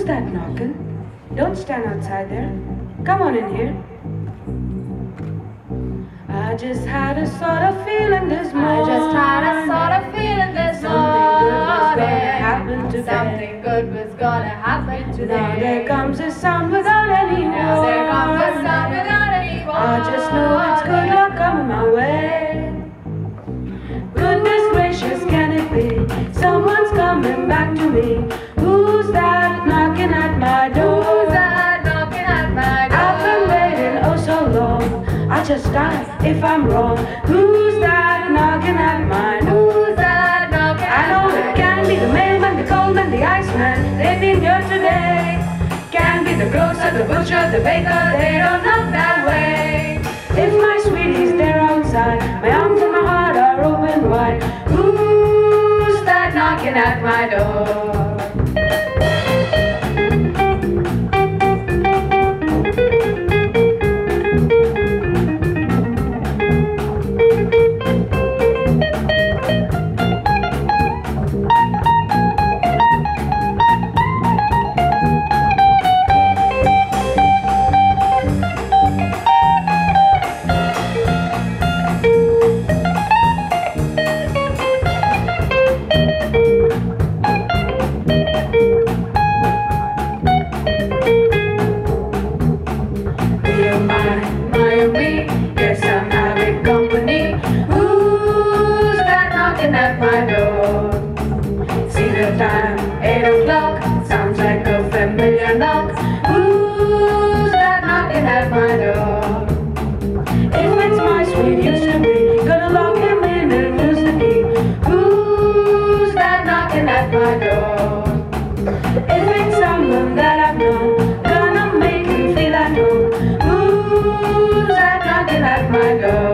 that knocking? Don't stand outside there. Come on in here. I just had a sort of feeling this morning. Something good was gonna happen today. Now there comes a sun without any warning. I just know it's good luck coming my way. Goodness gracious, can it be? Someone's coming back to me. Who's that knocking at my door? I've been waiting oh so long. I just died if I'm wrong. Who's that knocking at my door? I know it can be the mailman, the coalman, the iceman. They've been here today. Can be the grocer, the butcher, the baker. They don't knock that way. If my sweetie's there outside, my arms and my heart are open wide. Who's that knocking at my door? My God.